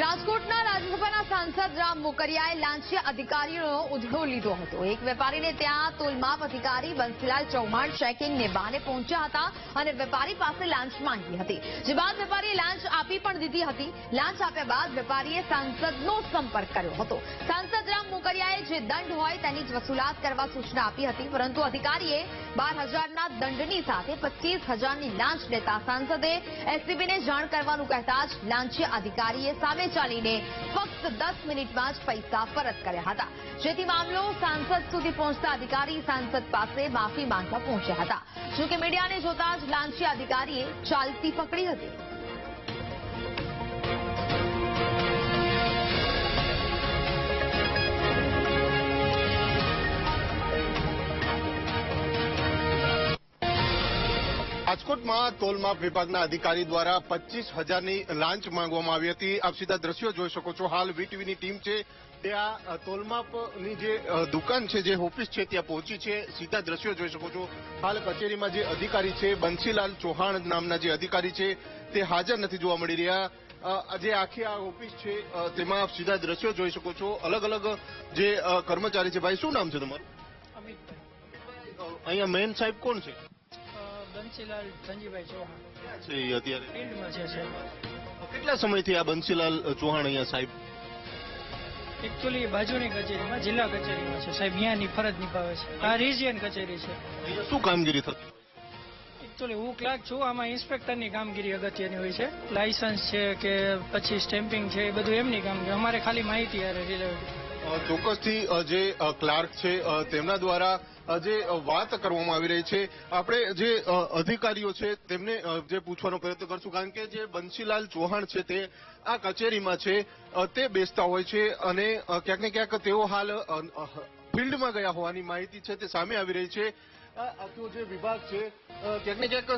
રાજકોટના રાજ્યસભાના સાંસદ રામ મોકરિયાએ લાંચિયા અધિકારીનો ઉધડો લીધો હતો। એક વેપારીને ત્યાં તોલમાપ અધિકારી બંસીલાલ ચૌહાણ ચેકિંગને બહાને પહોંચ્યા હતા અને વેપારી પાસે લાંચ માંગી હતી, જે બાદ વેપારીએ લાંચ આપી પણ દીધી હતી। લાંચ આપ્યા બાદ વેપારીએ સાંસદનો સંપર્ક કર્યો હતો। સાંસદ રામ મોકરિયાએ જે દંડ હોય તેની જ વસૂલાત કરવા સૂચના આપી હતી, પરંતુ અધિકારીએ 12,000ના દંડની સાથે 25,000ની લાંચ લેતા સાંસદે એસપીને જાણ કરવાનું કહેતા જ લાંચિયા અધિકારીએ સામે ચાલીને ફક્ત 10 મિનિટમાં જ પૈસા પરત કર્યા હતા, જેથી મામલો સાંસદ સુધી પહોંચતા અધિકારી સાંસદ પાસે માફી માંગવા પહોંચ્યા હતા। જોકે મીડિયાને જોતા જ લાંચિયા અધિકારીએ ચાલતી પકડી હતી। રાજકોટમાં તોલમાપ વિભાગના અધિકારી દ્વારા 25,000ની લાંચ માંગવામાં આવી હતી। આપ સીધા દ્રશ્યો જોઈ શકો છો। હાલ વીટીવીની ટીમ છે તે આ તોલમાપની જે દુકાન છે, જે ઓફિસ છે, ત્યાં પહોંચી છે। સીધા દ્રશ્યો જોઈ શકો છો। હાલ કચેરીમાં જે અધિકારી છે, બંસીલાલ ચૌહાણ નામના જે અધિકારી છે, તે હાજર નથી જોવા મળી રહ્યા। જે આખી આ ઓફિસ છે તેમાં આપ સીધા દ્રશ્યો જોઈ શકો છો। અલગ અલગ જે કર્મચારી છે, ભાઈ શું નામ છે તમારું? અમિતભાઈ। અહીંયા મેન સાહેબ કોણ છે? બંસીલાલ સંજીભાઈ ચૌહાણ છે અત્યારે ફિલ્ડમાં છે સાહેબ। કેટલા સમયથી આ બંસીલાલ ચૌહાણ અહીંયા સાહેબ? એકચ્યુઅલી બાજુની કચેરીમાં, જિલ્લા કચેરીમાં છે સાહેબ, અહીંયાની ફરજ નિભાવે છે। આ રિજિયન કચેરી છે। અહીંયા શું કામગીરી થતી? એકચ્યુઅલી હું ક્લાર્ક છું, આમાં ઇન્સ્પેક્ટરની કામગીરી અગત્યની હોય છે। લાયસન્સ છે કે પછી સ્ટેમ્પિંગ છે, એ બધું એમની કામગીરી, અમારે ખાલી માહિતી યારે રિલેટેડ। ચોક્કસથી જે ક્લાર્ક છે તેમના દ્વારા જે વાત કરવામાં આવી રહી છે, આપણે જે અધિકારીઓ છે તેમને જે પૂછવાનો પ્રયત્ન કરશું, કારણ કે જે બંસીલાલ ચૌહાણ છે તે આ કચેરીમાં છે તે બેસતા હોય છે અને ક્યાંક ને ક્યાંક તેઓ હાલ ફિલ્ડમાં ગયા હોવાની માહિતી છે તે સામે આવી રહી છે। આખો જે વિભાગ છે ક્યાંક ને ક્યાંક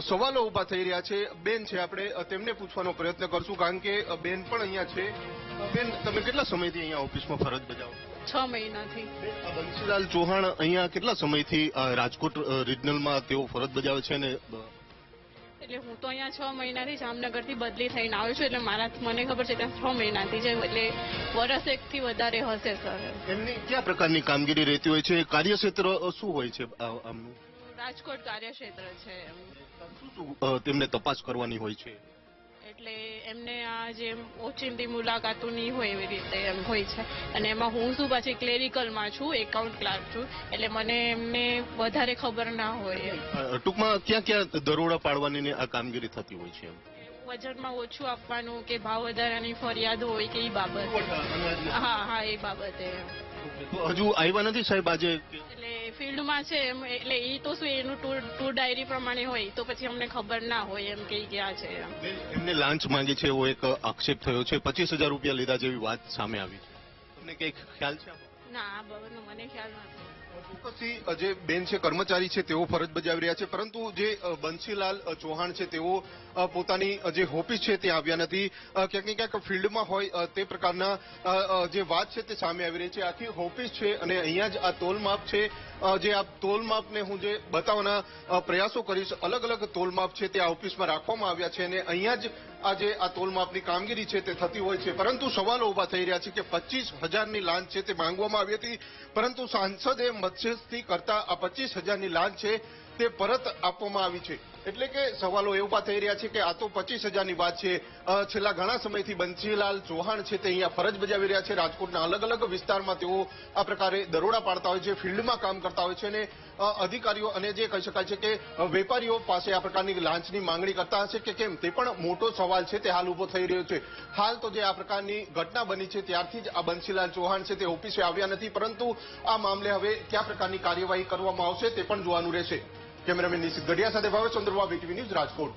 સવાલો ઉભા થઈ રહ્યા છે। બેન છે, આપણે તેમને પૂછવાનો પ્રયત્ન કરશું, કારણ કે બેન પણ અહીંયા છે। બેન, તમે કેટલા સમયથી અહીંયા ઓફિસમાં ફરજ બજાવો? 6 મહિનાથી। બંસીલાલ ચૌહાણ અહીંયા કેટલા સમયથી રાજકોટ રિજનલમાં તેઓ ફરજ બજાવે છે? ને એટલે હું તો અહીંયા 6 મહિનાથી જામનગરથી બદલી થઈને આવ્યો છું, એટલે મને ખબર છે ત્યાં 6 મહિનાથી છે, એટલે વર્ષ એકથી વધારે હશે સર। એમની કયા પ્રકારની કામગીરી રહેતી હોય છે? કાર્યક્ષેત્ર શું હોય છે આમનું? રાજકોટ કાર્યક્ષેત્ર છે। શું તેમને તપાસ કરવાની હોય છે? એટલે એમને આ જે ઓચિંતી મુલાકાતો નહીં હોય એવી રીતે એમ હોય છે, અને એમાં હું શું પાછી ક્લેરિકલમાં છું, એકાઉન્ટ ક્લાર્ક છું, એટલે મને એમને વધારે ખબર ના હોય। ટૂંકમાં ક્યાં ક્યાં દરોડા પાડવાની આ કામગીરી થતી હોય છે? વજનમાં ઓછું આપવાનું કે ભાવ વધારાની ફરિયાદ હોય કે એ બાબતે? હા, એ બાબતે। હજુ આવ્યા નથી સાહેબ આજે? એટલે ફિલ્ડમાં છે એમ, એટલે એ તો શું એનું ટૂર ડાયરી પ્રમાણે હોય, તો પછી અમને ખબર ના હોય એમ કે ક્યાં છે। એમને લાંચ માંગી છે એવો એક આક્ષેપ થયો છે, 25,000 રૂપિયા લીધા જેવી વાત સામે આવી છે, તમને કઈ ખ્યાલ છે? ના, આ બાબતનો મને ખ્યાલ નથી। ચોક્કસથી જે બેન છે, કર્મચારી છે, તેઓ ફરજ બજાવી રહ્યા છે, પરંતુ જે બંસીલાલ ચૌહાણ છે તેઓ પોતાની જે ઓફિસ છે તે આવ્યા નથી। ક્યાંક ને ક્યાંક ફિલ્ડમાં હોય તે પ્રકારના જે વાત છે તે સામે આવી રહી છે। આખી ઓફિસ છે અને અહીંયા જ આ તોલમાપ છે, જે આ તોલમાપને હું જે બતાવવાના પ્રયાસો કરીશ। અલગ અલગ તોલમાપ છે તે આ ઓફિસમાં રાખવામાં આવ્યા છે અને અહીંયા જ આજે આ તોલમાપની કામગીરી છે તે થતી હોય છે, પરંતુ સવાલો ઉભા થઈ રહ્યા છે કે 25,000ની લાંચ છે તે માંગવામાં આવી હતી, પરંતુ સાંસદે મધ્યસ્થી કરતા આ 25,000ની લાંચ છે તે પરત આપવામાં આવી છે। એટલે કે સવાલો એ ઉભા થઈ રહ્યા છે કે આ તો 25,000ની વાત છે। છેલ્લા ઘણા સમયથી બંસીલાલ ચૌહાણ છે તે અહીંયા ફરજ બજાવી રહ્યા છે। રાજકોટના અલગ અલગ વિસ્તારમાં તેઓ આ પ્રકારે દરોડા પાડતા હોય છે, ફિલ્ડમાં કામ કરતા હોય છે અને અધિકારીઓ અને જે કહી શકાય છે કે વેપારીઓ પાસે આ પ્રકારની લાંચની માંગણી કરતા હશે કે કેમ, તે પણ મોટો સવાલ છે તે હાલ ઉભો થઈ રહ્યો છે। હાલ તો જે આ પ્રકારની ઘટના બની છે ત્યારથી જ આ બંસીલાલ ચૌહાણ છે તે ઓફિસે આવ્યા નથી, પરંતુ આ મામલે હવે કયા પ્રકારની કાર્યવાહી કરવામાં આવશે તે પણ જોવાનું રહેશે। કેમેરામેન નિશિત ગઢિયા સાથે ભાવેશ ચંદ્રવા, વીટીવી ન્યૂઝ, રાજકોટ।